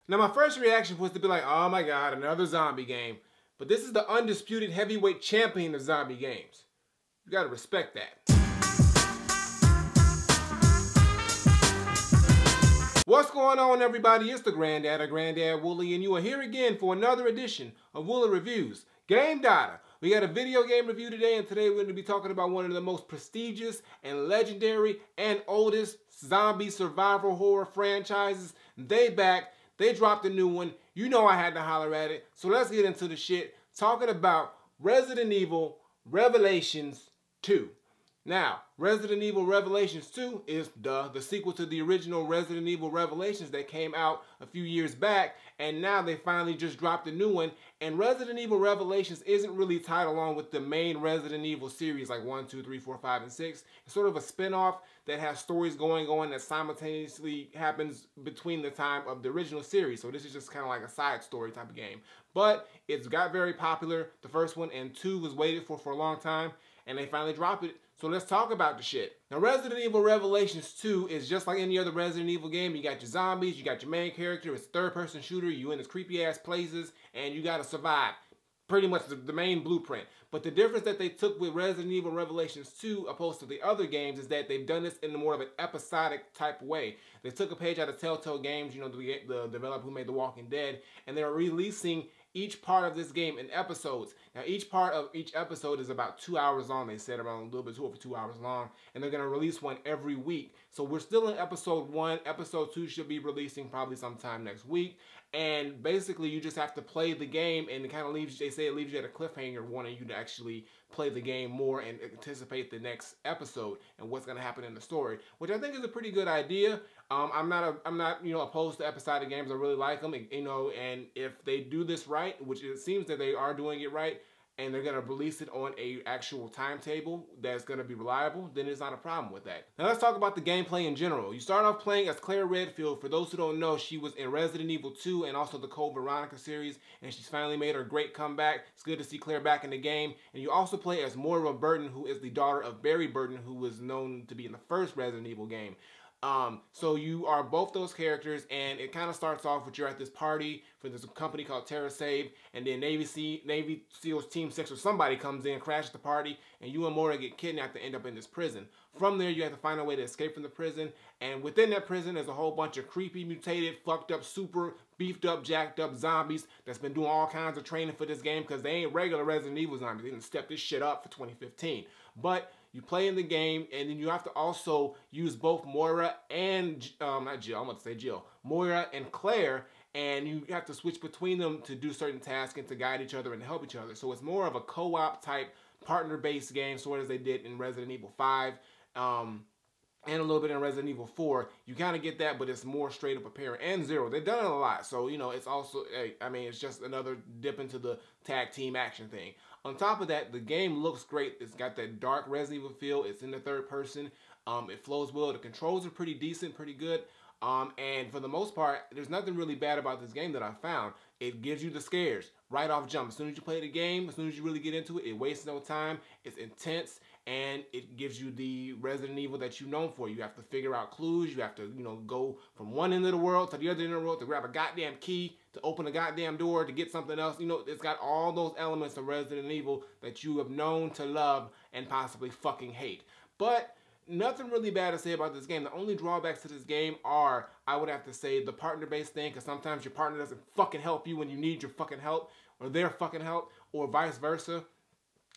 Now my first reaction was to be like, oh my god, another zombie game. But this is the undisputed heavyweight champion of zombie games. You gotta respect that. What's going on, everybody? It's the Granddad of Granddad Wooly, and you are here again for another edition of Wooly Reviews. Game Data. We got a video game review today, and today we're going to be talking about one of the most prestigious and legendary and oldest zombie survival horror franchises. They back. They dropped a new one. You know I had to holler at it. So let's get into the shit. Talking about Resident Evil Revelations 2. Now, Resident Evil Revelations 2 is the sequel to the original Resident Evil Revelations that came out a few years back, and now they finally just dropped a new one. And Resident Evil Revelations isn't really tied along with the main Resident Evil series like 1, 2, 3, 4, 5, and 6. It's sort of a spin-off that has stories going on that simultaneously happens between the time of the original series. So this is just kind of like a side story type of game. But it's got very popular. The first one and 2 was waited for a long time, and they finally dropped it. So let's talk about the shit. Now, Resident Evil Revelations 2 is just like any other Resident Evil game. You got your zombies, you got your main character, it's a third-person shooter, you in this creepy-ass places, and you gotta survive. Pretty much the main blueprint. But the difference that they took with Resident Evil Revelations 2 opposed to the other games is that they've done this in more of an episodic type way. They took a page out of Telltale Games, you know, the developer who made The Walking Dead, and they're releasing each part of this game in episodes. Now, each part of each episode is about 2 hours long. They said around a little bit over 2 hours long, and they're gonna release one every week. So we're still in episode 1. Episode 2 should be releasing probably sometime next week. And basically, you just have to play the game, and it kind of leaves, they say it leaves you at a cliffhanger, wanting you to actually play the game more and anticipate the next episode and what's going to happen in the story, which I think is a pretty good idea. I'm not opposed to episodic games. I really like them, and if they do this right, which it seems that they are doing it right, and they're going to release it on a actual timetable that's going to be reliable, then there's not a problem with that. Now let's talk about the gameplay in general. You start off playing as Claire Redfield. For those who don't know, she was in Resident Evil 2 and also the Code Veronica series, and she's finally made her great comeback. It's good to see Claire back in the game. And you also play as Moira Burton, who is the daughter of Barry Burton, who was known to be in the first Resident Evil game. So you are both those characters, and it kind of starts off with you're at this party for this company called TerraSave, and then Navy SEALs Team 6 or somebody comes in, crashes the party, and you and Moira get kidnapped and end up in this prison. From there, you have to find a way to escape from the prison, and within that prison, there's a whole bunch of creepy, mutated, fucked up, super beefed up, jacked up zombies that's been doing all kinds of training for this game because they ain't regular Resident Evil zombies. They didn't step this shit up for 2015. But you play in the game, and then you have to also use both Moira and, not Jill, I'm about to say Jill, Moira and Claire, and you have to switch between them to do certain tasks and to guide each other and help each other. So it's more of a co-op type, partner-based game, sort of as they did in Resident Evil 5, and a little bit in Resident Evil 4. You kind of get that, but it's more straight up a parent. And Zero. They've done it a lot. So, it's also, it's just another dip into the tag team action thing. On top of that, the game looks great. It's got that dark Resident Evil feel. It's in the third person. It flows well. The controls are pretty decent, pretty good. And for the most part, there's nothing really bad about this game that I found. It gives you the scares right off jump. As soon as you play the game, as soon as you really get into it, it wastes no time. It's intense, and it gives you the Resident Evil that you're known for. You have to figure out clues. You have to, go from one end of the world to the other end of the world to grab a goddamn key to open a goddamn door to get something else. It's got all those elements of Resident Evil that you have known to love and possibly fucking hate. But nothing really bad to say about this game. The only drawbacks to this game are, I would have to say, the partner-based thing, because sometimes your partner doesn't fucking help you when you need your fucking help, or their fucking help, or vice versa.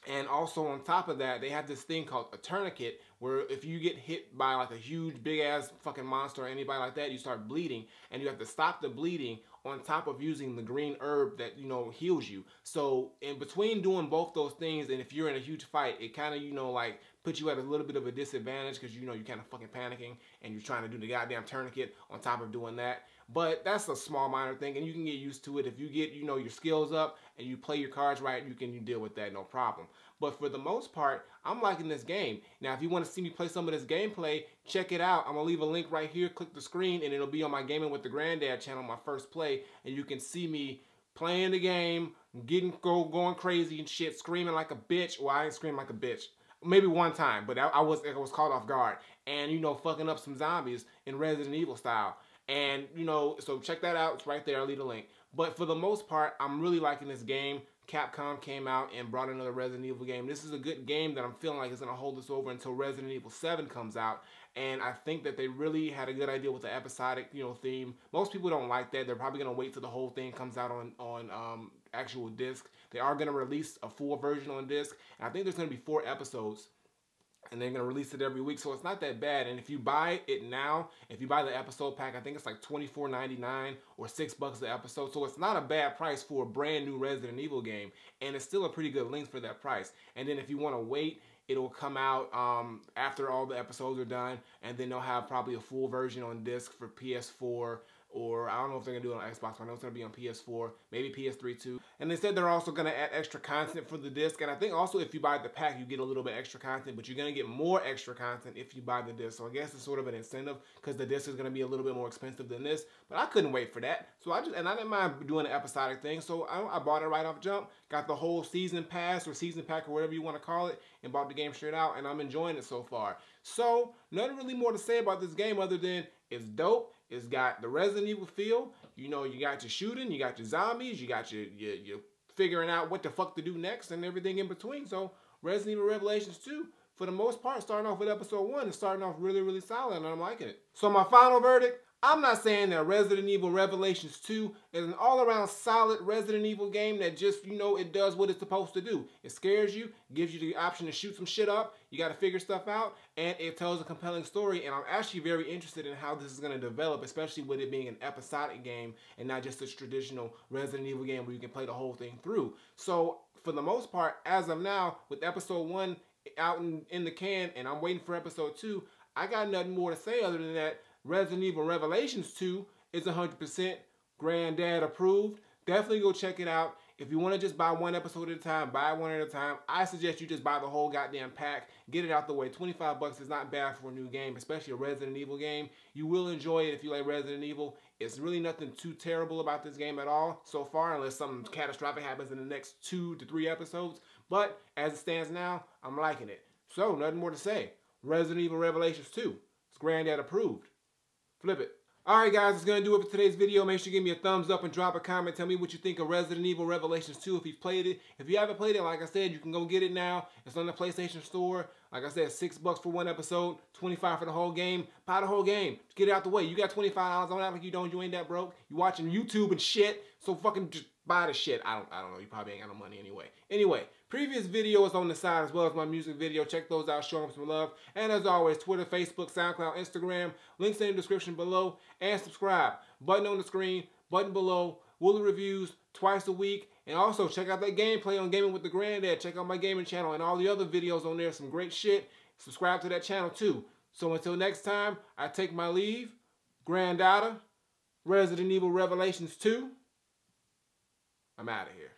And also on top of that, they have this thing called a tourniquet, where if you get hit by like a huge big ass fucking monster or anybody like that, you start bleeding, and you have to stop the bleeding on top of using the green herb that, heals you. So in between doing both those things, and if you're in a huge fight, it kind of, like puts you at a little bit of a disadvantage because, you're kind of fucking panicking and you're trying to do the goddamn tourniquet on top of doing that. But that's a small minor thing, and you can get used to it. If you get, your skills up and you play your cards right, you can deal with that, no problem. But for the most part, I'm liking this game. Now, if you want to see me play some of this gameplay, check it out. I'm going to leave a link right here. Click the screen, and it'll be on my Gaming with the Granddad channel, my first play. And you can see me playing the game, going crazy and shit, screaming like a bitch. Well, I ain't screaming like a bitch. Maybe one time, but I was caught off guard. And, fucking up some zombies in Resident Evil style. And, you know, so check that out. It's right there. I'll leave a link. But for the most part, I'm really liking this game. Capcom came out and brought another Resident Evil game. This is a good game that I'm feeling like is going to hold us over until Resident Evil 7 comes out. And I think that they really had a good idea with the episodic, you know, theme. Most people don't like that. They're probably going to wait till the whole thing comes out on actual disc. They are going to release a full version on disc. And I think there's going to be 4 episodes. And they're going to release it every week, so it's not that bad. And if you buy it now, if you buy the episode pack, I think it's like $24.99 or $6 an episode. So it's not a bad price for a brand new Resident Evil game. And it's still a pretty good length for that price. And then if you want to wait, it'll come out after all the episodes are done. And then they'll have probably a full version on disc for PS4. Or I don't know if they're going to do it on Xbox. I know it's going to be on PS4, maybe PS3 too. And they said they're also going to add extra content for the disc. And I think also if you buy the pack, you get a little bit extra content. But you're going to get more extra content if you buy the disc. So I guess it's sort of an incentive because the disc is going to be a little bit more expensive than this. But I couldn't wait for that. So I didn't mind doing an episodic thing. So I bought it right off jump. Got the whole season pass or season pack or whatever you want to call it. And bought the game straight out. And I'm enjoying it so far. So nothing really more to say about this game other than it's dope. It's got the Resident Evil feel. You know, you got your shooting, you got your zombies, you got your figuring out what the fuck to do next and everything in between. So Resident Evil Revelations 2, for the most part, starting off with episode 1 and starting off really, really solid, and I'm liking it. So my final verdict, I'm not saying that Resident Evil Revelations 2 is an all-around solid Resident Evil game that just, you know, it does what it's supposed to do. It scares you, gives you the option to shoot some shit up, you got to figure stuff out, and it tells a compelling story, and I'm actually very interested in how this is going to develop, especially with it being an episodic game and not just a traditional Resident Evil game where you can play the whole thing through. So, for the most part, as of now, with episode 1 out in the can, and I'm waiting for episode 2, I got nothing more to say other than that Resident Evil Revelations 2 is 100% Granddad approved. Definitely go check it out. If you want to just buy one episode at a time, buy one at a time. I suggest you just buy the whole goddamn pack. Get it out the way. 25 bucks is not bad for a new game, especially a Resident Evil game. You will enjoy it if you like Resident Evil. It's really nothing too terrible about this game at all so far, unless something catastrophic happens in the next 2 to 3 episodes. But as it stands now, I'm liking it. So, nothing more to say. Resident Evil Revelations 2. It's Granddad approved. Flip it. Alright guys, that's going to do it for today's video. Make sure you give me a thumbs up and drop a comment. Tell me what you think of Resident Evil Revelations 2 if you've played it. If you haven't played it, like I said, you can go get it now. It's on the PlayStation Store. Like I said, $6 for one episode, $25 for the whole game. Buy the whole game. Get it out the way. You got $25. Don't act like you don't. You ain't that broke. You watching YouTube and shit. So fucking just buy the shit. I don't know. You probably ain't got no money anyway. Anyway, previous videos on the side as well as my music video. Check those out. Show them some love. And as always, Twitter, Facebook, SoundCloud, Instagram. Links in the description below. And subscribe. Button on the screen. Button below. Wooly Reviews twice a week. And also, check out that gameplay on Gaming with the Granddad. Check out my gaming channel and all the other videos on there. Some great shit. Subscribe to that channel too. So until next time, I take my leave. Granddaughter, Resident Evil Revelations 2. I'm out of here.